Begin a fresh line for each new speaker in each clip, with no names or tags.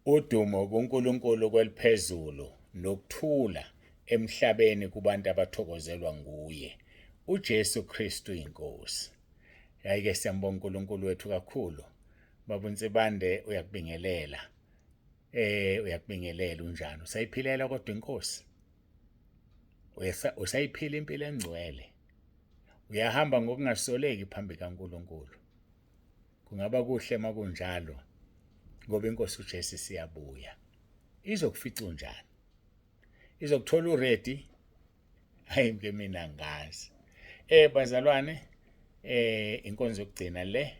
Udumo kuNkulunkulu kweliphezulu nokuthula emhlabeni kubantu abathokozelwa nguye. uJesu Kristu inkosi. Hayi-ke siyambonga uNkulunkulu wethu kakhulu. Baba uNsibande uyakubingelela. Uyakubingelela unjani? Usayiphilela kodwa inkosi? Usayiphila impilo engcwele? Uyahamba ngokungasoleki phambi kaNkulunkulu? Kungaba kuhle makunjalo ngoba inkosi uJesu siyabuya. Izokufica unjani? Izokuthola uready? Hayi ke mina ngazi. Bazalwane, inkonzo yokugcina le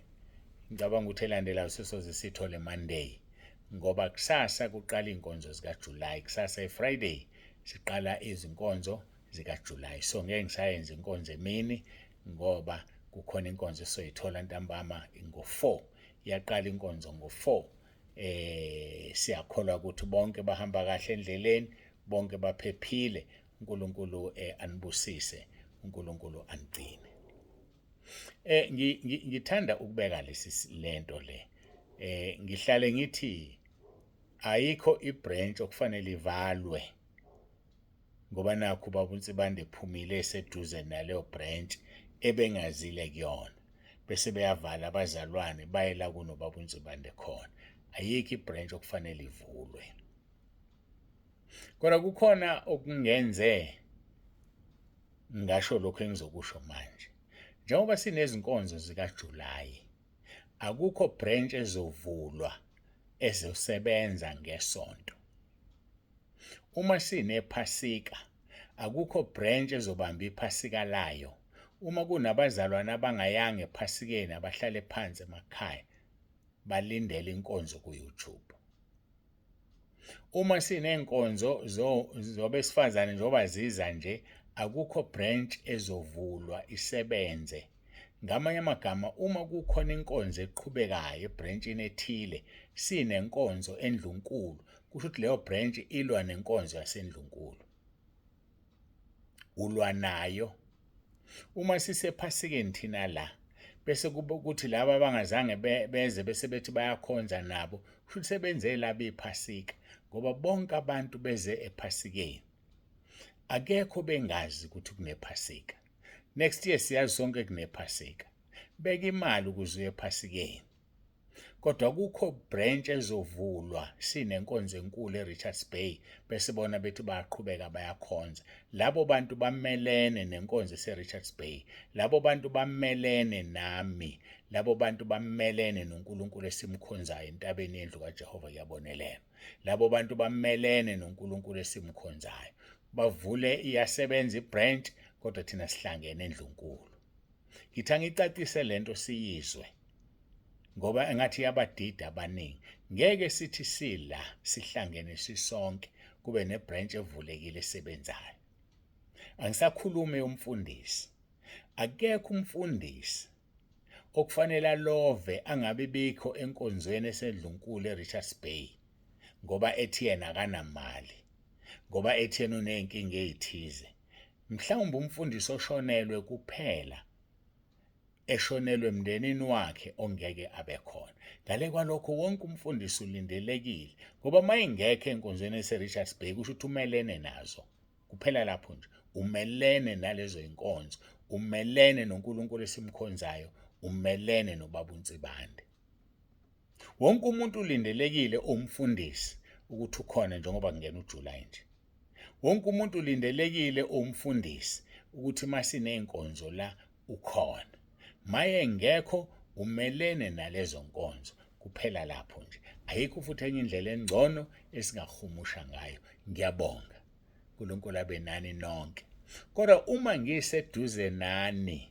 ngicabanga ukuthi elandelayo sisoze sithole Monday ngoba kusasa kuqala inkonzo zikaJuly. Kusasa eFriday siqala izinkonzo zikaJuly. So ngeke ngisayenza inkonzo emini ngoba kukhona inkonzo soyithola ntambama ngo-4. Iyaqala inkonzo ngo-4. Siyakholwa ukuthi bonke bahamba kahle endleleni, bonke baphephile. uNkulunkulu anibusise, uNkulunkulu anigcine. Ngithanda ukubeka lento le. Ngihlale ngithi ayikho ibranch okufanele ivalwe ngoba nakho ubaba uNsibande ephumile eseduze naleyo branch ebengazile kuyona bese beyavala abazalwane bayela kunobaba uNsibande khona. Ayikho ibranch okufanele ivulwe. Kodwa kukhona okungenze ngasho lokho engizokusho manje. Njengoba sinezinkonzo zikaJulayi, akukho branch ezovulwa ezosebenza ngesonto. Uma sinephasika, akukho branch ezobamba iphasika layo. Uma kunabazalwane abangayanga ephasikeni abahlale phansi emakhaya balindele inkonzo ku-YouTube. Uma sinenkonzo zobesifazane njengoba ziza nje, akukho branch ezovulwa isebenze. Ngamanye amagama, uma kukhona inkonzo eqhubekayo ebranchini ethile, sinenkonzo eNdlunkulu, kusho ukuthi leyo branch ilwa nenkonzo yaseNdlunkulu. Ulwa nayo. Uma sisephasikeni thina la, bese kube ukuthi laba abangazange beze bese bethi bayakhonza nabo, futhi sebenze laba iphasika ngoba bonke abantu beze ephasikeni. Akekho bengazi ukuthi kunephasika. Next year siyazi sonke kunephasika. Beka imali ukuze uye ephasikeni. Kodwa kukho branch ezovulwa sinenkonzo enkulu eRichards Bay bese bona bethi bayaqhubeka bayakhonza. Labo bantu bamelene nenkonzo eseRichards Bay. Labo bantu bamelene nami. Labo bantu bamelene noNkulunkulu esimkhonzayo entabeni yendlu kaJehova yabonelela. Labo bantu bamelene noNkulunkulu esimkhonzayo. Bavule iyasebenza ibranch kodwa thina sihlangene eNdlunkulu. Ngithi angicacise lento siyizwe ngoba engathi yabadida abaningi. Ngeke sithi sila sihlangene sisonke kube nebranch evulekile esebenzayo. Angisakhulumi umfundisi. Akekho umfundisi okufanele alove angabe bikho enkonzweni eseNdlunkulu eRichards Bay ngoba ethi yena akanamali, ngoba ethi yena uney'nkinga ezithize. Mhlawumbe umfundisi oshonelwe kuphela, eshonelwe emndenini wakhe ongeke abe khona. Ngale kwalokho wonke umfundisi ulindelekile ngoba mayingekho enkonzweni eseRichards Bay kusho ukuthi umelene nazo. Kuphela lapho nje umelene nalezo inkonzo, umelene noNkulunkulu esimkhonzayo, umelene nobaba uNsibande. Wonke umuntu ulindelekile umfundisi ukuthi ukhona njengoba kungena uJuly nje. Wonke umuntu ulindelekile umfundisi ukuthi masiney'nkonzo la ukhona. Maye ngekho umelene nalezo nkonzo. Kuphela lapho nje. Ayikho futhi enye indlela engcono esingahumusha ngayo. Ngiyabonga. uNkulunkulu abe nani nonke. Kodwa uma ngiseduze nani,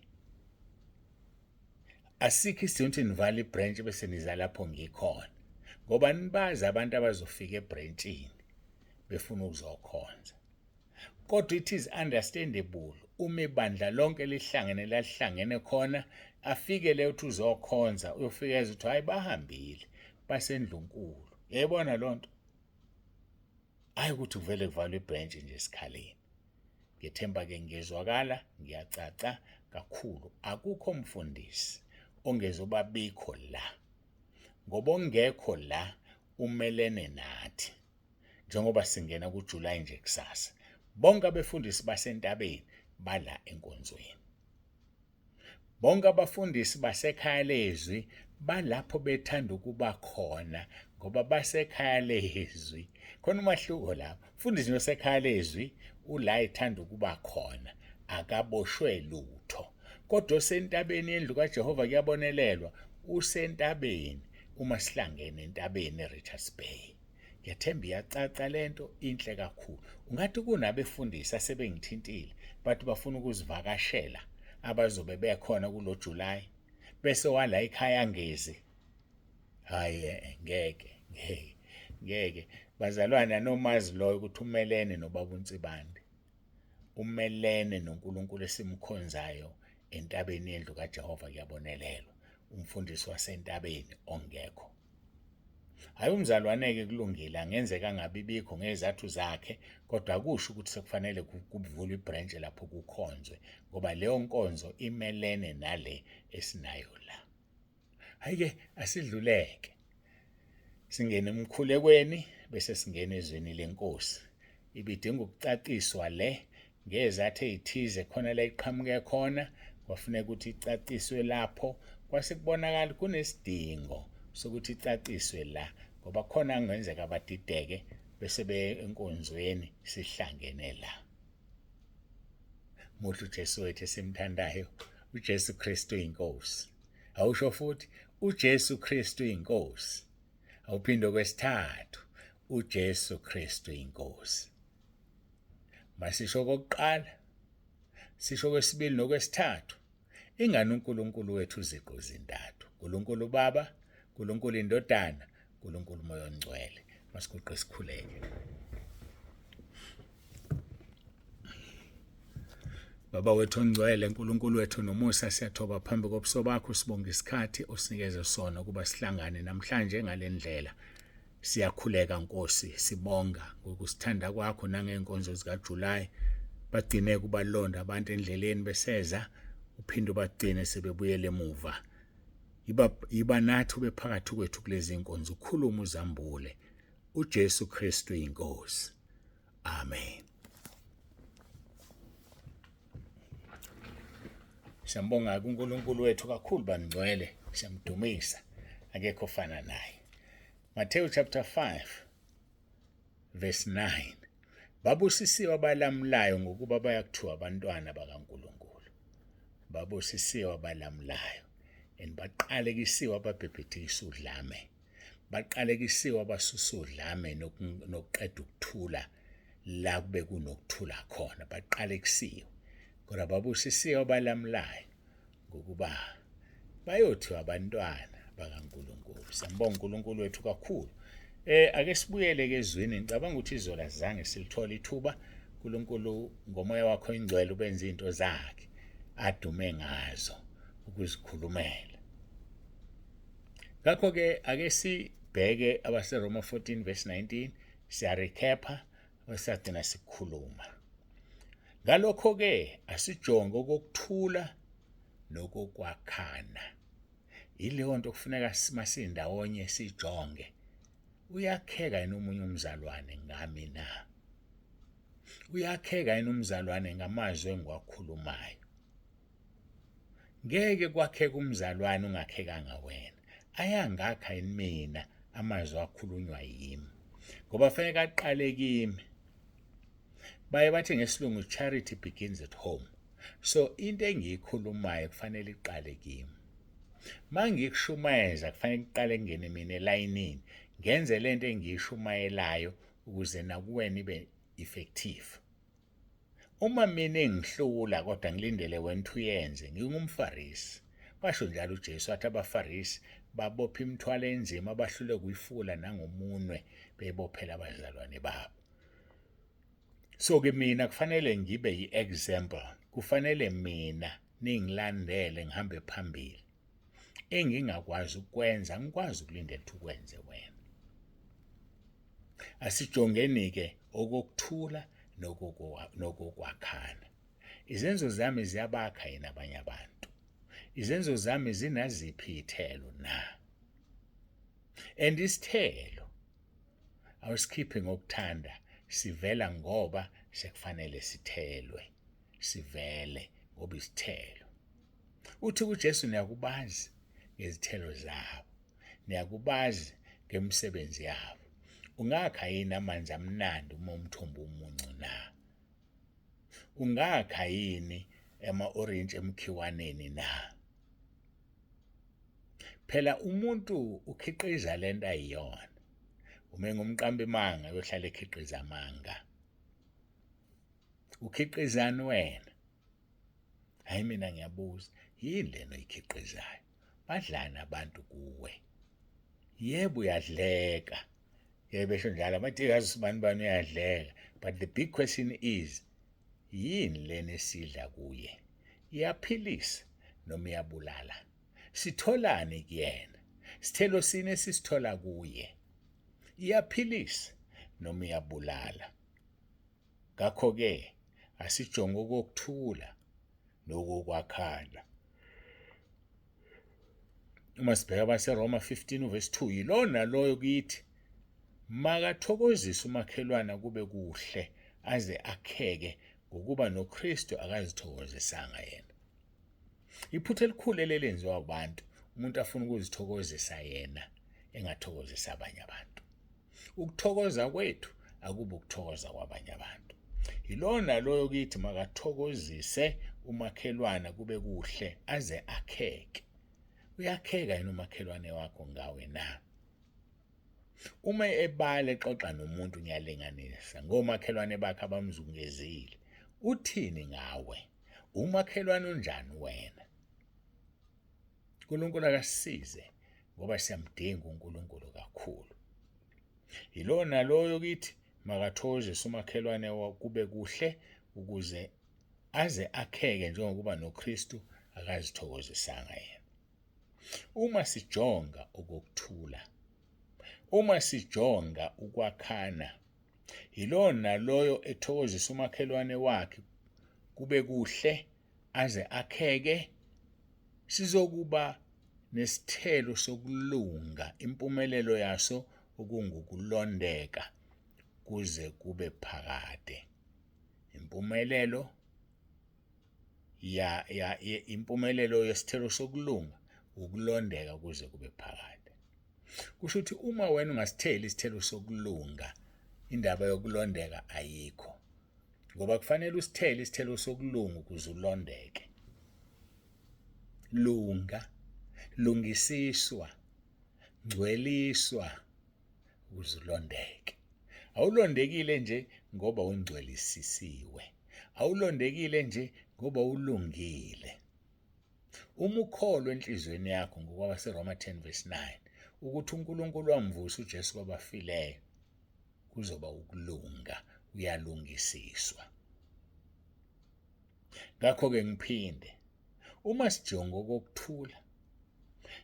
asikho isidingo ukuthi nivale ibranch bese niza lapho ngikhona. Ngoba nibazi abantu abazofika ebranchini befuna ukuzokhonza. Kodwa it is understandable uma ibandla lonke lihlangene khona, afike leyo uthi uzokhonza, uyofika ezwe ukuthi hayi bahambile baseNdlunkulu. Yayibona loo nto? Hayi ukuthi kuvele kuvalwe ibranch nje esikhaleni. Ngethemba-ke ngiyezwakala, ngiyacaca kakhulu. Akukho mfundisi ongezobabikho la. Ngoba ongekho la, umelene nathi njengoba singena kuJulayi nje kusasa. Bonke abefundisi basentabeni bala enkonzweni. Bonke abafundisi basekhaya lezwi balapho bethanda ukuba khona ngoba basekhaya lezwi. Khona umahluko lapho. Umfundisi osekhaya lezwi ula ethanda ukuba khona, akaboshwe lutho. Kodwa osentabeni yendlu kaJehova kuyabonelelwa, usentabeni uma sihlangene entabeni eRichards Bay. Ngiyethemba iyacaca lento, inhle kakhulu. Ungathi kunabefundisi asebengithintile bathi bafuna ukuzivakashela abazobe bekhona kulo July bese wala ekhaya ngezi. Hayi ngeke. Bazalwana nomazi loyo ukuthi umelene noBaba uNtsibande. Umelene noNkulunkulu esimkhonzayo entabeni yendlu kaJehova kuyabonelelwa. Umfundisi wasentabeni ongekho. Hayi umzalwane-ke kulungile, angenzeka angabibikho ngezathu zakhe, kodwa akusho ukuthi sekufanele kuvulwe ibranch lapho kukhonzwe, ngoba leyo nkonzo imelene nale esinayo la. Hayi-ke asidluleke. Singene emkhulekweni bese singena ezweni lenkosi. Ibidinga ukucaciswa le ngezathu ezithize khona la iqhamuke khona, kwafuneka ukuthi icaciswe lapho. Kwase kubonakala kunesidingo sokuthi icaciswe la ngoba khona angenzeka badideke bese enkonzweni sihlangene la. Muhle uJesu wethu esimthandayo, uJesu Kristu inkosi. Awusho futhi uJesu Kristu inkosi. Awuphinde kwesithathu, uJesu Kristu inkosi. Masisho kokuqala, sisho kwesibili nokwesithathu. Ingani uNkulunkulu wethu uziqu zintathu. uNkulunkulu Baba, uNkulunkulu Indodana, uNkulunkulu Moya Ongcwele. Masiguqe sikhuleke. Baba wethu ongcwele, uNkulunkulu wethu nomusa, siyathoba phambi kobuso bakho, sibonga isikhathi osinikeze sona kuba sihlangane namhlanje ngalendlela. Siyakhuleka Nkosi, sibonga ngokusithanda kwakho nangenkonzo zikaJulayi. Bagcine kubalonda abantu endleleni beseza, uphinde ubagcine sebebuyele emuva. Yiba nathi ube phakathi kwethu kulezi inkonzo, ukhuluma uzambule. uJesu Kristu inkosi. Amen. Siyambonga uNkulunkulu wethu kakhulu bangcwele, siyamdumisa, akekho ofana naye. Matthew chapter 5 verse 9. Babusisiwe abalamulayo ngokuba bayakuthiwa abantwana bakaNkulunkulu. Babusisiwe abalamulayo, baqalekisiwe ababhebhethekisa udlame. Baqalekisiwe abasusa udlame nokuqeda ukuthula la kube kunokuthula khona. Baqalekisiwe. Kodwa babusisiwe abalamulayo ngokuba bayothiwa abantwana bakaNkulunkulu. Siyambonga uNkulunkulu wethu kakhulu. Ake sibuyele ezweni. Ngicabanga ukuthi izola zange silithola ithuba. uNkulunkulu ngomoya wakho ingcwele ubenza izinto zakhe adume ngazo ukuzikhulumela. Ngakho ke ake sibheke abaseRoma 14 verse 19. Siya recapha wasagcina sikhuluma. Ngalokho ke asijonge okokuthula nokokwakhana. Ileyo nto kufuneka masindawonye sijonge. Uyakheka yini umunye umzalwane ngami na? Uyakheka yini umzalwane ngamazwi engiwakhulumayo? Ngeke kwakheka umzalwane ungakhekanga wena. Ayangakha yini mina amazwi akhulunywa yimi? Ngoba fanele aqale kimi. Baye bathi ngesilungu charity begins at home. So into engiyikhulumayo kufanele iqale kimi. Mangikushumayeza kufanele iqale ngene mina elayinini. Ngenze lento engiyishumayelayo ukuze nakuwena ibe effective. Uma mina engihlula kodwa ngilindele wena uyenze, ngingumfarisi. Basho njalo uJesu wathi abafarisi babopha imithwalo enzima abahlule kuyifula nangomunwe bebophela abazalwane babo. So ke mina kufanele ngibe yi-example. Kufanele mina ningilandele ngihambe phambili. Engingakwazi ukwenza ngikwazi ukulindela ukuthi ukwenze wena. Asijongeni ke okokuthula nokokwakhana. Izenzo zami ziyabakha yini abanye abantu? Izenzo zami zinaziphi izithelo na? And isithelo awusikhiphi ngokuthanda, sivela ngoba sekufanele sithelwe, sivele ngoba isithelo. Uthi kuJesu niyakubazi ngezithelo zabo, niyakubazi ngemisebenzi yabo. Ungakha yini amanzi amnandi uma umthombo umuncu na? Ungakha yini ama-orintshi emkhiwaneni na? Phela umuntu ukhiqiza lento ayiyona. Uma ngumqambi manga yohlala ekhiqiza amanga. Ukhiqizani wena? Hayi mina ngiyabuza, yini lena oyikhiqizayo? Badlana abantu kuwe. Yebo uyadleka. Besho njalo bathi yazi bani uyadleka. But the big question is, yini lena esidla kuye? Iyaphilisa noma iyabulala? Sitholani kuyena? Sithelo sini esisithola kuye? Iyaphilisa noma iyabulala? Ngakho-ke asijonge okokuthula nokokwakhana. Uma sibheka baseRoma 15 verse 2, yilona loyo kithi makathokozise umakhelwana kube kuhle aze akheke ngokuba noKristu akazithokozisanga yena. Iphutha elikhulu elenziwa abantu, umuntu afuna ukuzithokozisa yena engathokozisa abanye abantu. Ukuthokoza kwethu akube ukuthokoza kwabanye abantu. Yilona loyo kithi makathokozise umakhelwana kube kuhle aze akheke. Uyakheka yini umakhelwane wakho ngawe na? Uma ebale exoxa nomuntu ngiyalinganisa ngomakhelwane bakhe abamzungezile, uthini ngawe? Umakhelwane onjani wena? uNkulunkulu akasisize ngoba siyamdinga uNkulunkulu kakhulu. Yilona loyo kithi makathokozise umakhelwane kube kuhle ukuze aze akheke njengokuba noKristu akazithokozisanga yena. Uma sijonga okokuthula, uma sijonga ukwakhana, yilona loyo ethokozisa umakhelwane wakhe kube kuhle aze akheke, sizokuba nesithelo sokulunga, impumelelo yaso okungukulondeka kuze kube phakade. Impumelelo impumelelo yesithelo sokulunga ukulondeka kuze kube phakade. Kusho ukuthi uma wena ungasitheli isithelo sokulunga, indaba yokulondeka ayikho. Ngoba kufanele usithele isithelo sokulunga ukuze ulondeke. Lunga, lungisiswa, ngcweliswa ukuze ulondeke. Awulondekile nje ngoba ungcwelisisiwe. Awulondekile nje ngoba ulungile. Uma ukholwa enhlizweni yakho ngokwabaseRoma 10 verse 9 ukuthi uNkulunkulu wamvusa uJesu kwabafileyo, kuzoba ukulunga, uyalungisiswa. Ngakho-ke ngiphinde, uma sijonga okokuthula,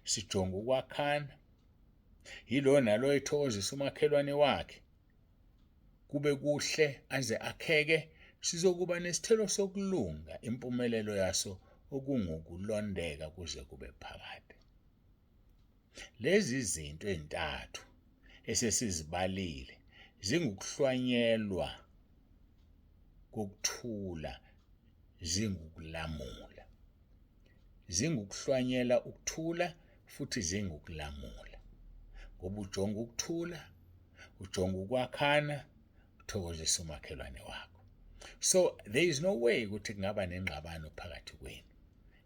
sijonga ukwakhana, yilo nalo ethokozisa umakhelwane wakhe kube kuhle aze akheke, sizokuba nesithelo sokulunga, impumelelo yaso okungukulondeka kuze kube phakade. Lezi zinto ezintathu esesizibalile zingukuhlwanyelwa kokuthula, zingukulamula. Zingukuhlwanyela ukuthula futhi zingukulamula. Ngoba ujonga ukuthula, ujonga ukwakhana, uthokozisa umakhelwane wakho. So there is no way ukuthi kungaba nengxabano phakathi kwenu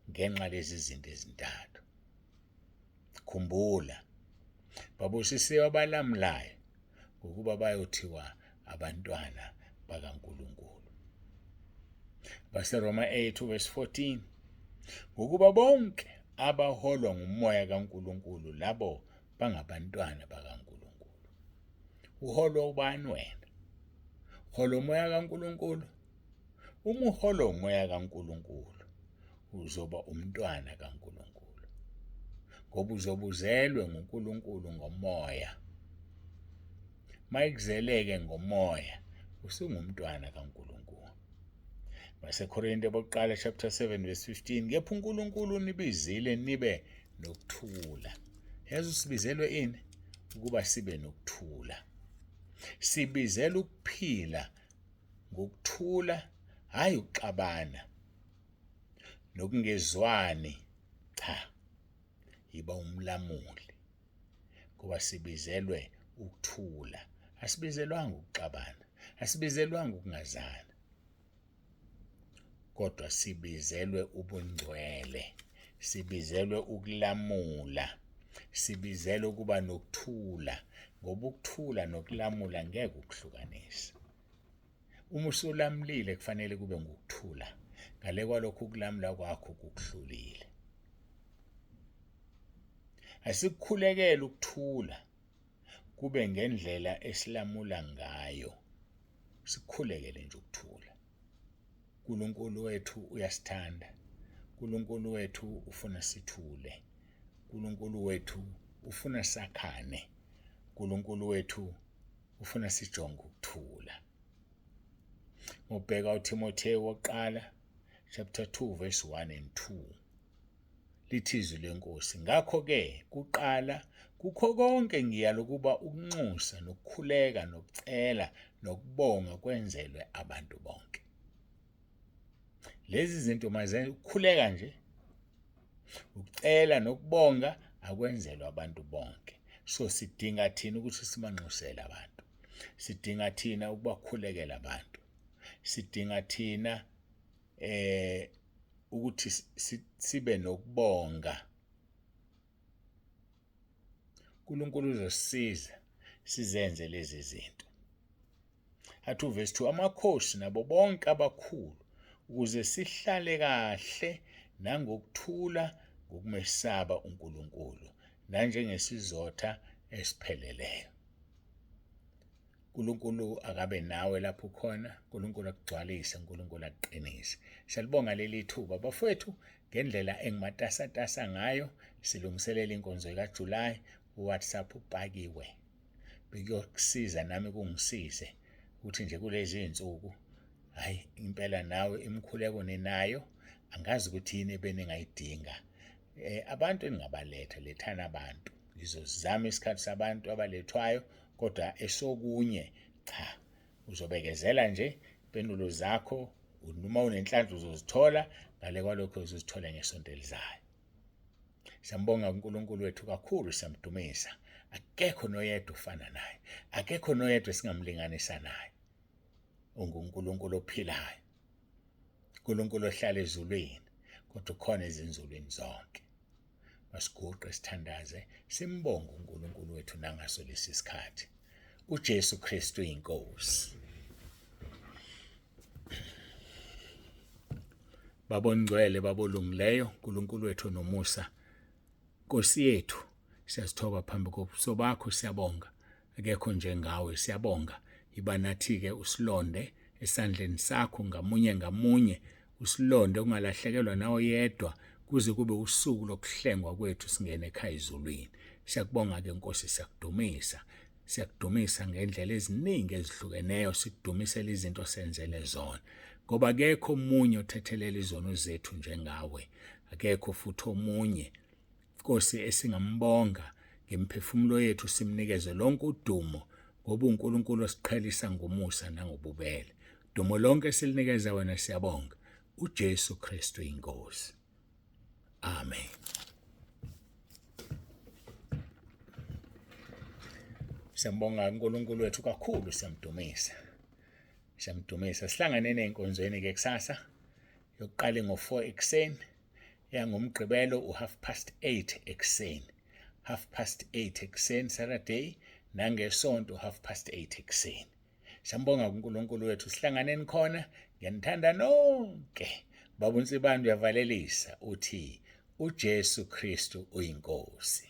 ngenxa lezi zinto ezintathu. Khumbula, babusisiwe abalamulayo ngokuba bayothiwa abantwana bakaNkulunkulu. BaseRoma 8 verse 14, ngokuba bonke abaholwa ngumoya kaNkulunkulu labo bangabantwana bakaNkulunkulu. Uholwa ubani wena? Uholwa umoya kaNkulunkulu? Uma uholwa umoya kaNkulunkulu, uzoba umntwana kaNkulunkulu. Ngoba uzobe uzelwe nguNkulunkulu ngomoya. Mayikuzeleke ngomoya, usungumntwana kaNkulunkulu. BaseKorinte bokuqala chapter 7 verse 15, kepha uNkulunkulu unibizile nibe nokuthula. Yazi usibizelwe ini? Ukuba sibe nokuthula. Sibizela ukuphila ngokuthula, hayi ukuxabana nokungezwani. Cha, yiba umlamuli ngoba sibizelwe ukuthula. Asibizelwanga ukuxabana, asibizelwanga ukungazana, kodwa sibizelwe ubungcwele, sibizelwe ukulamula, sibizelwe ukuba nokuthula, ngoba ukuthula nokulamula ngeke ukuhlukanise. Uma usulamulile kufanele kube ngokuthula, ngale kwalokho ukulamula kwakho kukuhlulile. Asikukhulekele ukuthula kube ngendlela esilamula ngayo, sikukhulekele nje ukuthula. uNkulunkulu wethu uyasithanda, uNkulunkulu wethu ufuna sithule, uNkulunkulu wethu ufuna sakhane, uNkulunkulu wethu ufuna sijonge ukuthula. Ngobheka uTimotheo wokuqala chapter 2 verse 1 and 2 lithi izwi lenkosi, ngakho-ke kuqala kukho konke ngiyala ukuba ukunxusa nokukhuleka nokucela nokubonga kwenzelwe abantu bonke. Lezi zinto mazenze ukukhuleka nje, ukucela nokubonga akwenzelwe abantu bonke. So sidinga thina ukuthi sibanxusele abantu, sidinga thina ukubakhulekela abantu, sidinga thina ukuthi sibe nokubonga. uNkulunkulu uzosisiza sizenze lezi zinto. Athi uverse 2, amakhosi nabo bonke abakhulu ukuze sihlale kahle nangokuthula ngokumesaba uNkulunkulu nanjengesizotha esipheleleyo. uNkulunkulu akabe nawe lapho khona, uNkulunkulu akugcwalise, uNkulunkulu akuqinise. Siyalibonga leli thuba bafowethu, ngendlela engimatasatasa ngayo silungiselela inkonzo kaJulayi. uWhatsApp upakiwe, bekuyokusiza nami kungisize ukuthi nje kulezi insuku, hayi impela nawe imikhuleko ninayo, angazi ukuthi yini beningayidinga. Abantu engingabaletha, lethana abantu, ngizozama isikhathi sabantu abalethwayo, kodwa esokunye cha, uzobekezela nje impendulo zakho, noma unenhlanhla uzozithola, ngale kwalokho uzozithola ngesonto elizayo. Siyambonga uNkulunkulu wethu kakhulu, siyamdumisa. Akekho noyedwa ufana naye, akekho noyedwa esingamlinganisa naye. UnguNkulunkulu ophilayo, uNkulunkulu ohlala ezulwini, kodwa ukhona ezinzulwini zonke. Masiguqe sithandaze, simbonge uNkulunkulu wethu nangaso lesi sikhathi. uJesu Kristu inkosi. Babongcwele, babolungileyo, uNkulunkulu wethu nomusa, Nkosi yethu, siyazithoba phambi kobuso bakho, siyabonga. Akekho njengawe, siyabonga. Yiba nathi-ke usilonde esandleni sakho ngamunye ngamunye, usilonde ungalahlekelwa nawe yedwa, kuze kube usuku lokuhlengwa kwethu singene ekhaya ezulwini. Siyakubonga-ke Nkosi, siyakudumisa. Siyakudumisa ngendlela eziningi ezihlukeneyo, sikudumisela izinto senzele zona. Ngoba akekho omunye othethelela izono zethu njengawe. Akekho futhi omunye, Nkosi, esingambonga ngemphefumulo yethu, simnikeze lonke udumo, ngoba uNkulunkulu osiqhelisa ngomusa nangobubele. Dumo lonke silinikeza wena, siyabonga. uJesu Kristu inkosi. Amen. Siyambonga uNkulunkulu wethu kakhulu, siyamdumisa. Siyamdumisa. Sihlangane nenkonzweni-ke kusasa, yokuqala ngo-4 ekuseni, yangomgqibelo u8:30 ekuseni. 8:30 ekuseni Saturday, nangesonto 8:30 ekuseni. Siyambonga uNkulunkulu wethu, sihlanganeni khona. Ngiyanithanda nonke. Baba uNsibanda uyavalelisa uthi uJesu Kristu uyinkosi.